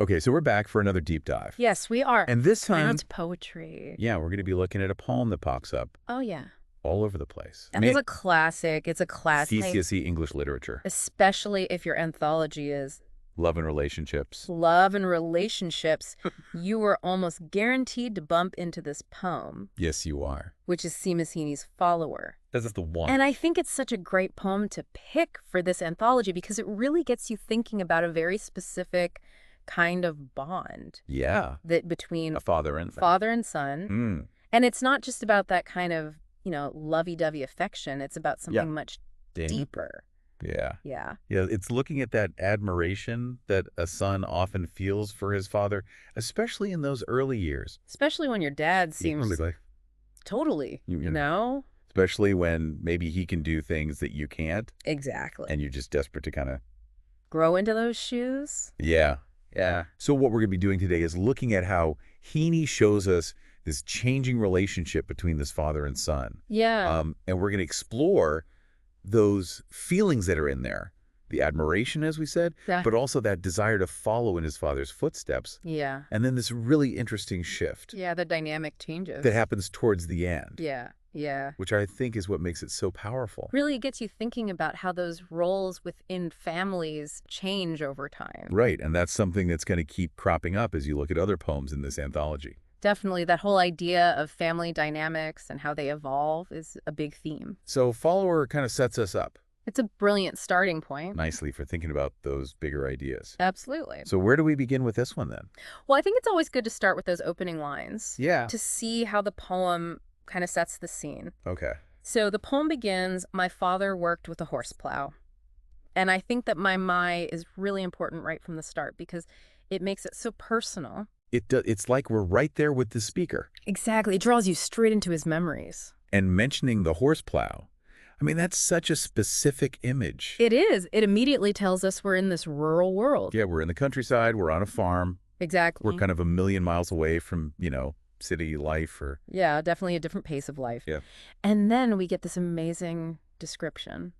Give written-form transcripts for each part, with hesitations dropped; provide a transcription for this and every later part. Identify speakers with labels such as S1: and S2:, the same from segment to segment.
S1: Okay, so we're back for another deep dive.
S2: Yes, we are.
S1: And this time,
S2: It's poetry.
S1: yeah, we're going to be looking at a poem that pops up
S2: Oh, yeah.
S1: all over the place.
S2: And it's a classic. It's a classic.
S1: GCSE English Literature.
S2: Especially if your anthology is
S1: Love and relationships.
S2: love and relationships. You were almost guaranteed to bump into this poem,
S1: Yes, you are.
S2: which is Seamus Heaney's Follower.
S1: This is the one.
S2: And I think it's such a great poem to pick for this anthology because it really gets you thinking about a very specific kind of bond
S1: Yeah.
S2: that between
S1: A father and
S2: son.
S1: Mm.
S2: And it's not just about that kind of, lovey-dovey affection. It's about something much deeper.
S1: Yeah.
S2: Yeah.
S1: Yeah, it's looking at that admiration that a son often feels for his father, especially in those early years.
S2: Especially when your dad seems totally,
S1: You
S2: you
S1: know.
S2: know?
S1: Especially when maybe he can do things that you can't,
S2: Exactly.
S1: and you're just desperate to kind of...
S2: Grow into those shoes?
S1: Yeah. Yeah. So what we're going to be doing today is looking at how Heaney shows us this changing relationship between this father and son.
S2: Yeah.
S1: And we're going to explore those feelings that are in there. The admiration, as we said,
S2: Yeah.
S1: but also that desire to follow in his father's footsteps.
S2: Yeah.
S1: And then this really interesting shift
S2: Yeah, the dynamic changes.
S1: that happens towards the end,
S2: Yeah. Yeah.
S1: which I think is what makes it so powerful.
S2: Really gets you thinking about how those roles within families change over time.
S1: Right, and that's something that's going to keep cropping up as you look at other poems in this anthology.
S2: Definitely, that whole idea of family dynamics and how they evolve is a big theme.
S1: So Follower kind of sets us up
S2: It's a brilliant starting point.
S1: nicely for thinking about those bigger ideas.
S2: Absolutely.
S1: So where do we begin with this one then?
S2: Well, I think it's always good to start with those opening lines
S1: Yeah.
S2: to see how the poem kind of sets the scene.
S1: Okay.
S2: So the poem begins, "My father worked with a horseplow." And I think that my is really important right from the start because it makes it so personal.
S1: It's like we're right there with the speaker.
S2: Exactly. It draws you straight into his memories.
S1: And mentioning the horseplow, I mean, that's such a specific image.
S2: It is. It immediately tells us we're in this rural world.
S1: Yeah, we're in the countryside, we're on a farm,
S2: Exactly.
S1: we're kind of a million miles away from, city life or...
S2: Yeah, definitely a different pace of life.
S1: Yeah.
S2: And then we get this amazing description.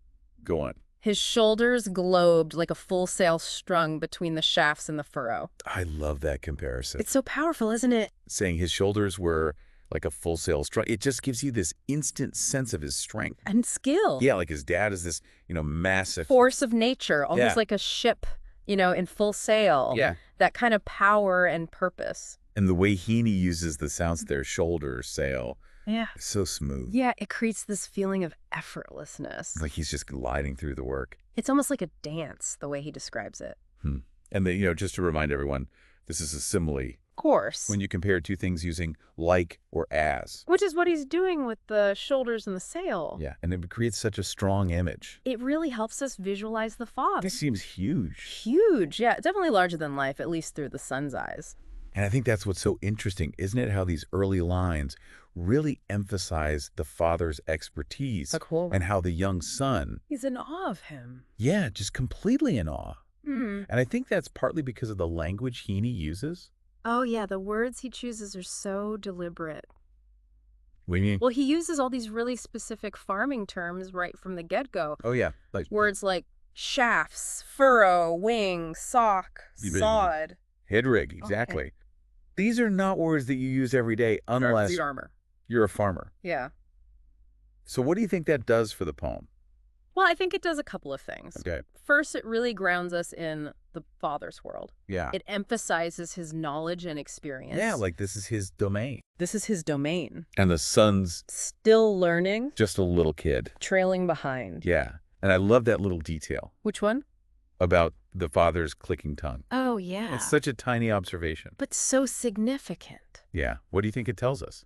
S1: Go on.
S2: His shoulders globed like a full sail strung between the shafts in the furrow.
S1: I love that comparison.
S2: It's so powerful, isn't it?
S1: Saying his shoulders were like a full sail strong. It just gives you this instant sense of his strength.
S2: And skill.
S1: Yeah, like his dad is this, massive...
S2: Force of nature, almost
S1: Yeah.
S2: like a ship, in full sail.
S1: Yeah.
S2: That kind of power and purpose.
S1: And the way Heaney uses the sounds there, shoulder, sail,
S2: Yeah.
S1: is so smooth.
S2: Yeah, it creates this feeling of effortlessness.
S1: Like he's just gliding through the work.
S2: It's almost like a dance, the way he describes it.
S1: And then, just to remind everyone, this is a simile.
S2: Of course.
S1: When you compare two things using like or as.
S2: Which is what he's doing with the shoulders and the sail.
S1: Yeah, and it creates such a strong image.
S2: It really helps us visualize the father.
S1: This seems huge.
S2: Huge. Yeah, definitely larger than life, at least through the son's eyes.
S1: And I think that's what's so interesting, isn't it? How these early lines really emphasize the father's expertise and how the young son,
S2: He's in awe of him.
S1: yeah, just completely in awe.
S2: Mm.
S1: And I think that's partly because of the language Heaney uses.
S2: Oh, yeah, the words he chooses are so deliberate.
S1: What do you mean?
S2: Well, he uses all these really specific farming terms right from the get-go.
S1: Oh, yeah. Like
S2: Words like shafts, furrow, wing, sock, sod.
S1: head rig, exactly. These are not words that you use every day unless
S2: armor.
S1: you're a farmer.
S2: Yeah.
S1: So what do you think that does for the poem?
S2: Well, I think it does a couple of things.
S1: Okay.
S2: First, it really grounds us in the father's world.
S1: Yeah.
S2: It emphasizes his knowledge and experience.
S1: Yeah, like this is his domain.
S2: This is his domain.
S1: And the son's
S2: Still learning,
S1: just a little kid.
S2: trailing behind.
S1: Yeah. And I love that little detail
S2: Which one?
S1: about the father's clicking tongue.
S2: Oh, yeah.
S1: It's such a tiny observation.
S2: But so significant.
S1: Yeah. What do you think it tells us?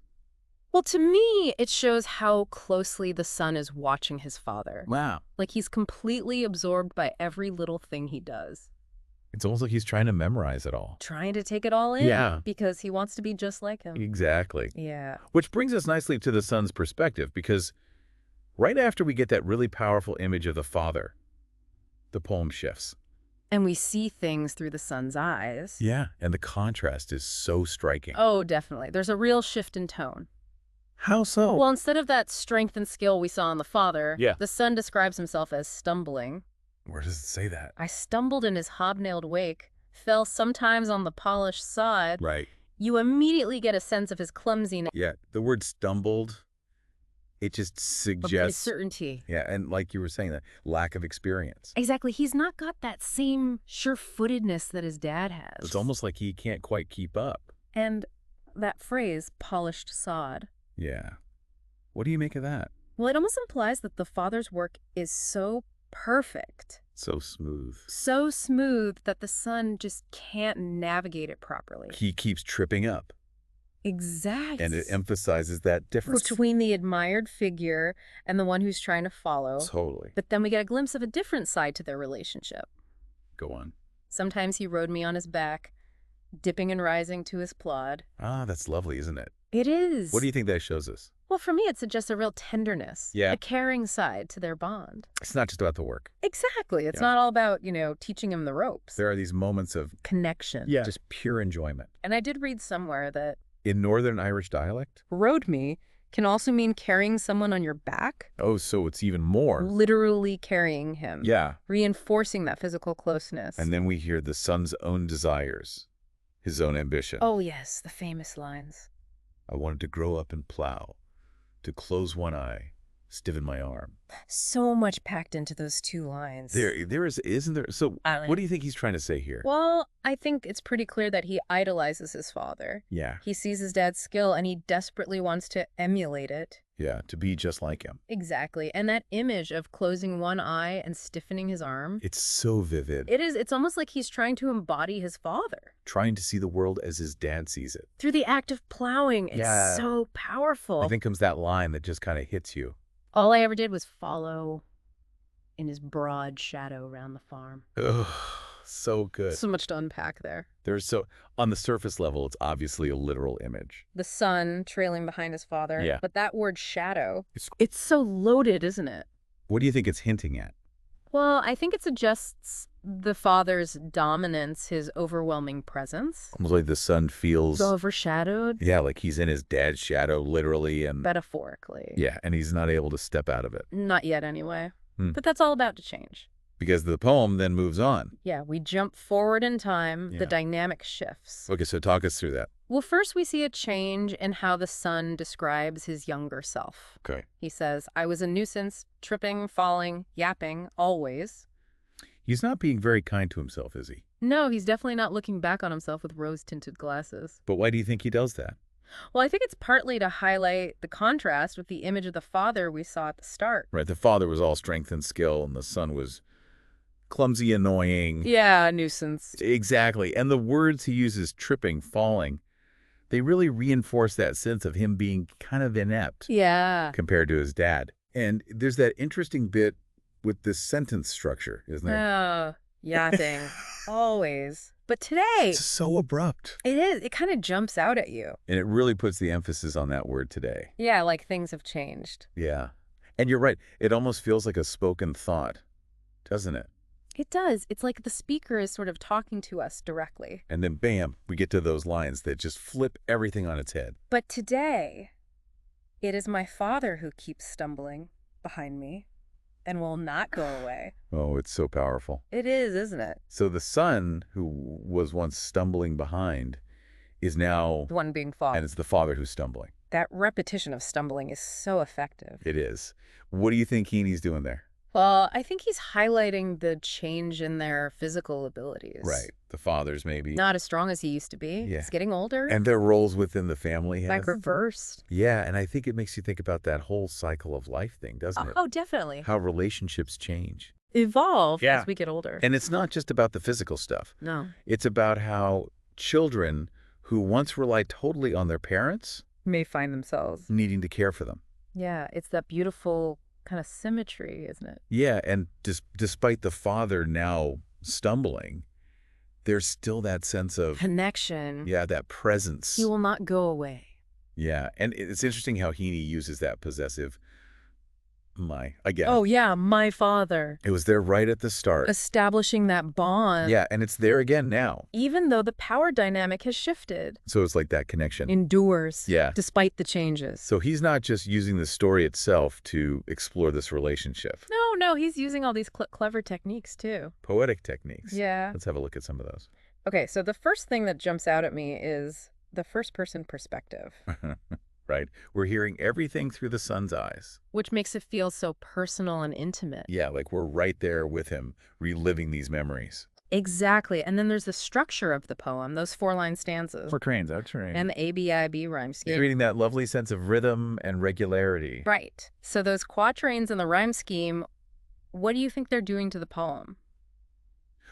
S2: Well, to me, it shows how closely the son is watching his father.
S1: Wow.
S2: Like he's completely absorbed by every little thing he does.
S1: It's almost like he's trying to memorize it all.
S2: Trying to take it all in.
S1: Yeah.
S2: Because he wants to be just like him.
S1: Exactly.
S2: Yeah.
S1: Which brings us nicely to the son's perspective, because right after we get that really powerful image of the father, the poem shifts.
S2: And we see things through the son's eyes.
S1: Yeah. And the contrast is so striking.
S2: Oh, definitely. There's a real shift in tone.
S1: How so?
S2: Well, instead of that strength and skill we saw in the father,
S1: Yeah.
S2: the son describes himself as stumbling.
S1: Where does it say that?
S2: I stumbled in his hobnailed wake, fell sometimes on the polished sod,
S1: Right.
S2: you immediately get a sense of his clumsiness.
S1: Yeah, the word stumbled, it just
S2: His
S1: suggests,
S2: certainty.
S1: yeah, and like you were saying, that lack of experience.
S2: Exactly. He's not got that same sure-footedness that his dad has.
S1: It's almost like he can't quite keep up.
S2: And that phrase, polished sod.
S1: Yeah. What do you make of that?
S2: Well, it almost implies that the father's work is so perfect,
S1: So smooth.
S2: so smooth that the son just can't navigate it properly.
S1: He keeps tripping up.
S2: Exactly.
S1: And it emphasizes that difference.
S2: Between the admired figure and the one who's trying to follow.
S1: Totally.
S2: But then we get a glimpse of a different side to their relationship.
S1: Go on.
S2: Sometimes he rode me on his back, dipping and rising to his plod.
S1: Ah, that's lovely, isn't it?
S2: It is.
S1: What do you think that shows us?
S2: Well, for me, it suggests a real tenderness,
S1: Yeah.
S2: a caring side to their bond.
S1: It's not just about the work.
S2: Exactly. It's
S1: Yeah.
S2: not all about, teaching him the ropes.
S1: There are these moments of
S2: Connection.
S1: just pure enjoyment.
S2: And I did read somewhere that
S1: In Northern Irish dialect?
S2: rode me can also mean carrying someone on your back,
S1: Oh, so it's even more.
S2: literally carrying him,
S1: Yeah.
S2: reinforcing that physical closeness.
S1: And then we hear the son's own desires, his own ambition.
S2: Oh, yes, the famous lines.
S1: I wanted to grow up and plow, to close one eye, stiffen my arm.
S2: So much packed into those two lines.
S1: Isn't there? So
S2: I-
S1: what do you think he's trying to say here?
S2: Well, I think it's pretty clear that he idolizes his father.
S1: Yeah.
S2: He sees his dad's skill and he desperately wants to emulate it.
S1: Yeah, to be just like him.
S2: Exactly. And that image of closing one eye and stiffening his arm,
S1: It's so vivid.
S2: it's almost like he's trying to embody his father.
S1: Trying to see the world as his dad sees it.
S2: Through the act of plowing, it's
S1: Yeah.
S2: so powerful.
S1: I think comes that line that just kind of hits you.
S2: All I ever did was follow in his broad shadow around the farm.
S1: Ugh, so good.
S2: So much to unpack there.
S1: On the surface level, it's obviously a literal image.
S2: The son trailing behind his father.
S1: Yeah.
S2: But that word shadow, it's so loaded, isn't it?
S1: What do you think it's hinting at?
S2: Well, I think it suggests the father's dominance, his overwhelming presence.
S1: Almost like the son feels,
S2: Overshadowed,
S1: yeah, like he's in his dad's shadow, literally, and
S2: metaphorically.
S1: yeah, and he's not able to step out of it.
S2: Not yet, anyway.
S1: Hmm.
S2: But that's all about to change.
S1: Because the poem then moves on.
S2: Yeah, we jump forward in time,
S1: Yeah.
S2: the dynamic shifts.
S1: Okay, so talk us through that.
S2: Well, first we see a change in how the son describes his younger self.
S1: Okay.
S2: He says, I was a nuisance, tripping, falling, yapping, always.
S1: He's not being very kind to himself, is he?
S2: No, he's definitely not looking back on himself with rose-tinted glasses.
S1: But why do you think he does that?
S2: Well, I think it's partly to highlight the contrast with the image of the father we saw at the start.
S1: Right, the father was all strength and skill, and the son was clumsy, annoying.
S2: Yeah, a nuisance.
S1: Exactly. And the words he uses, tripping, falling, they really reinforce that sense of him being kind of inept
S2: Yeah.
S1: compared to his dad. And there's that interesting bit with this sentence structure, isn't there?
S2: Oh, yapping. Always. But today,
S1: It's so abrupt.
S2: it is. It kind of jumps out at you.
S1: And it really puts the emphasis on that word today.
S2: Yeah, like things have changed.
S1: Yeah. And you're right. It almost feels like a spoken thought, doesn't it?
S2: It does. It's like the speaker is sort of talking to us directly.
S1: And then, bam, we get to those lines that just flip everything on its head.
S2: But today, it is my father who keeps stumbling behind me and will not go away.
S1: Oh, it's so powerful.
S2: It is, isn't it?
S1: So the son, who was once stumbling behind, is now,
S2: The one being father.
S1: and it's the father who's stumbling.
S2: That repetition of stumbling is so effective.
S1: It is. What do you think Heaney's doing there?
S2: Well, I think he's highlighting the change in their physical abilities.
S1: Right. The father's maybe.
S2: Not as strong as he used to be.
S1: Yeah.
S2: He's getting older.
S1: And their roles within the family have.
S2: Like reversed.
S1: Yeah, and I think it makes you think about that whole cycle of life thing, doesn't it?
S2: Oh, definitely.
S1: How relationships change.
S2: Evolve
S1: Yeah.
S2: as we get older.
S1: And it's not just about the physical stuff.
S2: No.
S1: It's about how children who once relied totally on their parents
S2: May find themselves.
S1: needing to care for them.
S2: Yeah, it's that beautiful kind of symmetry, isn't it?
S1: Yeah, and despite the father now stumbling, there's still that sense of,
S2: Connection.
S1: yeah, that presence.
S2: He will not go away.
S1: Yeah, and it's interesting how Heaney uses that possessive my again.
S2: Oh, yeah, my father.
S1: It was there right at the start.
S2: Establishing that bond.
S1: Yeah, and it's there again now.
S2: Even though the power dynamic has shifted.
S1: So it's like that connection.
S2: Endures.
S1: Yeah.
S2: Despite the changes.
S1: So he's not just using the story itself to explore this relationship.
S2: No, he's using all these clever techniques, too.
S1: Poetic techniques.
S2: Yeah.
S1: Let's have a look at some of those.
S2: Okay, so the first thing that jumps out at me is the first-person perspective,
S1: Right? We're hearing everything through the son's eyes.
S2: which makes it feel so personal and intimate.
S1: Yeah, like we're right there with him, reliving these memories.
S2: Exactly. And then there's the structure of the poem, those four-line stanzas,
S1: For trains, out train.
S2: and the ABIB rhyme scheme.
S1: Creating that lovely sense of rhythm and regularity.
S2: Right. So those quatrains and the rhyme scheme, what do you think they're doing to the poem?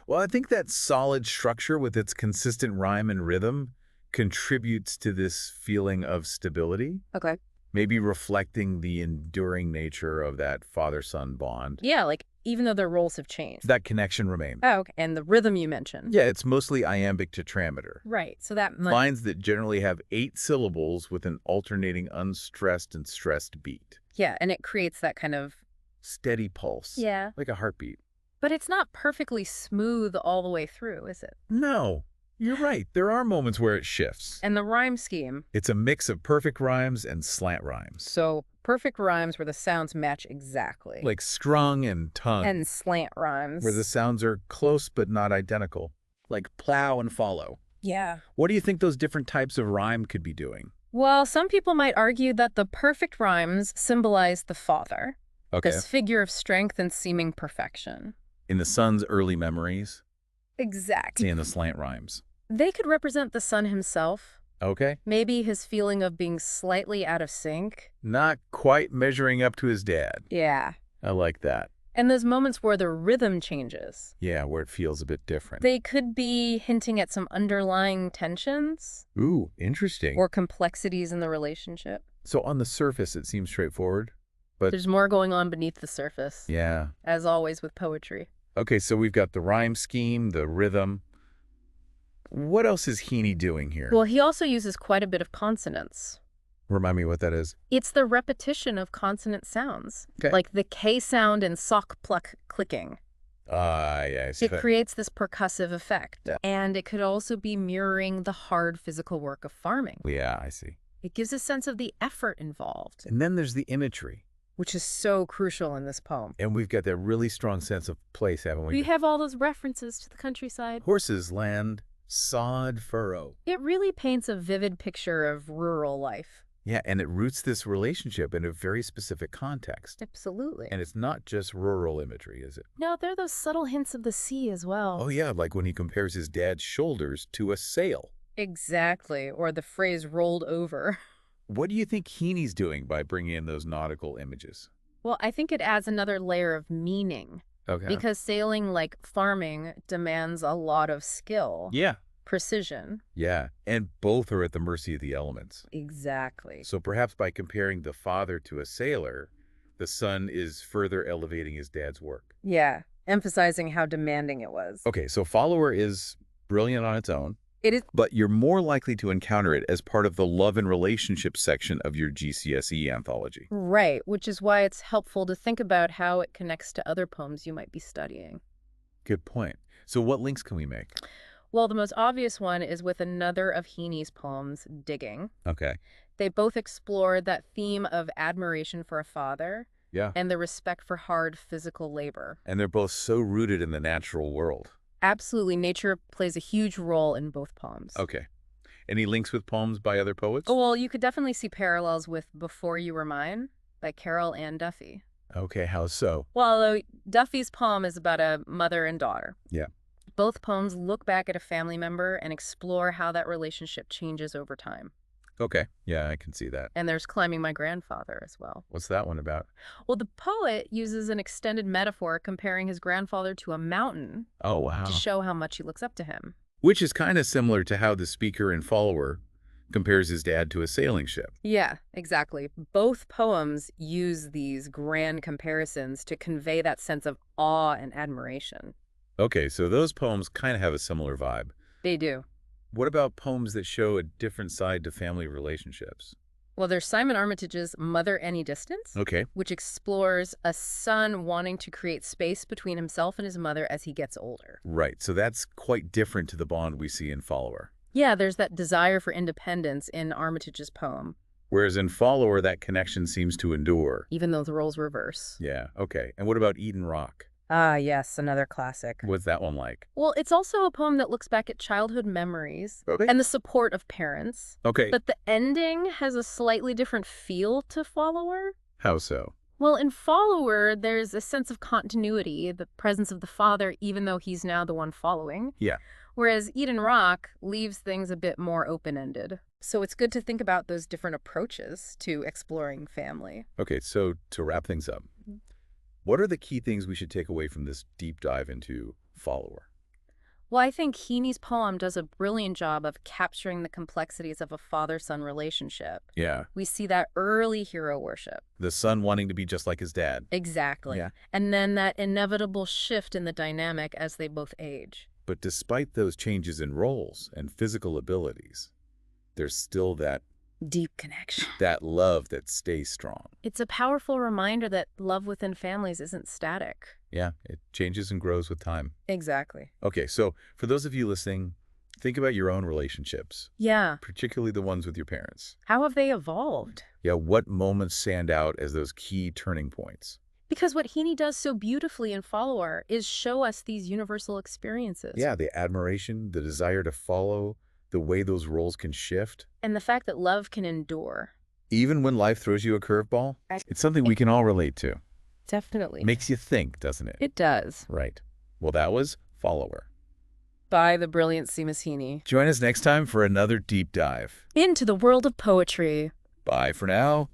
S1: Well, I think that solid structure with its consistent rhyme and rhythm contributes to this feeling of stability,
S2: Okay.
S1: maybe reflecting the enduring nature of that father-son bond.
S2: Yeah, like even though their roles have changed.
S1: That connection remains.
S2: Oh, okay. And the rhythm you mentioned.
S1: Yeah, it's mostly iambic tetrameter.
S2: Right. So that
S1: Lines that generally have 8 syllables with an alternating unstressed and stressed beat.
S2: yeah, and it creates that kind of
S1: Steady pulse.
S2: yeah.
S1: Like a heartbeat.
S2: But it's not perfectly smooth all the way through, is it?
S1: No, you're right. There are moments where it shifts.
S2: And the rhyme scheme.
S1: It's a mix of perfect rhymes and slant rhymes.
S2: So perfect rhymes where the sounds match exactly.
S1: Like strung and tongue.
S2: And slant rhymes.
S1: Where the sounds are close but not identical. Like plow and follow.
S2: yeah.
S1: What do you think those different types of rhyme could be doing?
S2: Well, some people might argue that the perfect rhymes symbolize the father,
S1: Okay.
S2: this figure of strength and seeming perfection.
S1: In the son's early memories
S2: Exactly.
S1: and the slant rhymes.
S2: They could represent the son himself,
S1: Okay.
S2: maybe his feeling of being slightly out of sync.
S1: Not quite measuring up to his dad.
S2: Yeah.
S1: I like that.
S2: And those moments where the rhythm changes.
S1: Yeah, where it feels a bit different.
S2: They could be hinting at some underlying tensions
S1: Ooh, interesting.
S2: or complexities in the relationship.
S1: So on the surface, it seems straightforward. But
S2: There's more going on beneath the surface,
S1: yeah.
S2: as always with poetry.
S1: Okay, so we've got the rhyme scheme, the rhythm. What else is Heaney doing here?
S2: Well, he also uses quite a bit of consonance.
S1: Remind me what that is.
S2: It's the repetition of consonant sounds,
S1: Okay.
S2: like the K sound and sock pluck clicking.
S1: Yeah, I see.
S2: It creates this percussive effect.
S1: Yeah.
S2: And it could also be mirroring the hard physical work of farming.
S1: Yeah, I see.
S2: It gives a sense of the effort involved,
S1: And then there's the imagery.
S2: which is so crucial in this poem.
S1: And we've got that really strong sense of place, haven't we?
S2: We have all those references to the countryside.
S1: Horses, land, sod, furrow.
S2: It really paints a vivid picture of rural life.
S1: Yeah, and it roots this relationship in a very specific context.
S2: Absolutely.
S1: And it's not just rural imagery, is it?
S2: No, there are those subtle hints of the sea as well.
S1: Oh, yeah, like when he compares his dad's shoulders to a sail.
S2: Exactly. Or the phrase rolled over.
S1: What do you think Heaney's doing by bringing in those nautical images?
S2: Well, I think it adds another layer of meaning.
S1: Okay.
S2: Because sailing, like farming, demands a lot of skill,
S1: Yeah.
S2: precision.
S1: Yeah, and both are at the mercy of the elements.
S2: Exactly.
S1: So perhaps by comparing the father to a sailor, the son is further elevating his dad's work.
S2: Yeah, emphasizing how demanding it was.
S1: Okay, so Follower is brilliant on its own,
S2: It is.
S1: but you're more likely to encounter it as part of the love and relationships section of your GCSE anthology.
S2: Right, which is why it's helpful to think about how it connects to other poems you might be studying.
S1: Good point. So what links can we make?
S2: Well, the most obvious one is with another of Heaney's poems, Digging.
S1: Okay.
S2: They both explore that theme of admiration for a father
S1: Yeah.
S2: and the respect for hard physical labor.
S1: And they're both so rooted in the natural world.
S2: Absolutely, nature plays a huge role in both poems.
S1: Okay. Any links with poems by other poets?
S2: Oh, well, you could definitely see parallels with Before You Were Mine by Carol Ann Duffy.
S1: Okay, how so?
S2: Well, Duffy's poem is about a mother and daughter.
S1: Yeah.
S2: Both poems look back at a family member and explore how that relationship changes over time.
S1: Okay. Yeah, I can see that.
S2: And there's Climbing My Grandfather as well.
S1: What's that one about?
S2: Well, the poet uses an extended metaphor comparing his grandfather to a mountain
S1: Oh, wow.
S2: to show how much he looks up to him.
S1: Which is kind of similar to how the speaker in Follower compares his dad to a sailing ship.
S2: Yeah, exactly. Both poems use these grand comparisons to convey that sense of awe and admiration.
S1: Okay, so those poems kind of have a similar vibe.
S2: They do.
S1: What about poems that show a different side to family relationships?
S2: Well, there's Simon Armitage's Mother Any Distance,
S1: Okay.
S2: which explores a son wanting to create space between himself and his mother as he gets older.
S1: Right, so that's quite different to the bond we see in Follower.
S2: Yeah, there's that desire for independence in Armitage's poem,
S1: Whereas in Follower, that connection seems to endure.
S2: even though the roles reverse.
S1: Yeah, okay. And what about Eden Rock?
S2: Ah, yes, another classic.
S1: What's that one like?
S2: Well, it's also a poem that looks back at childhood memories
S1: Okay.
S2: and the support of parents.
S1: Okay.
S2: But the ending has a slightly different feel to Follower.
S1: How so?
S2: Well, in Follower, there's a sense of continuity, the presence of the father, even though he's now the one following.
S1: Yeah.
S2: Whereas Eden Rock leaves things a bit more open-ended. So it's good to think about those different approaches to exploring family.
S1: Okay, so to wrap things up, what are the key things we should take away from this deep dive into Follower?
S2: Well, I think Heaney's poem does a brilliant job of capturing the complexities of a father-son relationship.
S1: Yeah.
S2: We see that early hero worship.
S1: The son wanting to be just like his dad.
S2: Exactly.
S1: Yeah.
S2: And then that inevitable shift in the dynamic as they both age.
S1: But despite those changes in roles and physical abilities, there's still that
S2: Deep connection.
S1: love that stays strong.
S2: It's a powerful reminder that love within families isn't static.
S1: Yeah, it changes and grows with time.
S2: Exactly.
S1: Okay, so for those of you listening, think about your own relationships,
S2: Yeah.
S1: particularly the ones with your parents.
S2: How have they evolved?
S1: Yeah, what moments stand out as those key turning points?
S2: Because what Heaney does so beautifully in Follower is show us these universal experiences.
S1: Yeah, the admiration, the desire to follow, the way those roles can shift.
S2: And the fact that love can endure.
S1: Even when life throws you a curveball, it's something we can all relate to.
S2: Definitely.
S1: Makes you think, doesn't it?
S2: It does.
S1: Right. Well, that was Follower.
S2: By the brilliant Seamus Heaney.
S1: Join us next time for another deep dive.
S2: Into the world of poetry.
S1: Bye for now.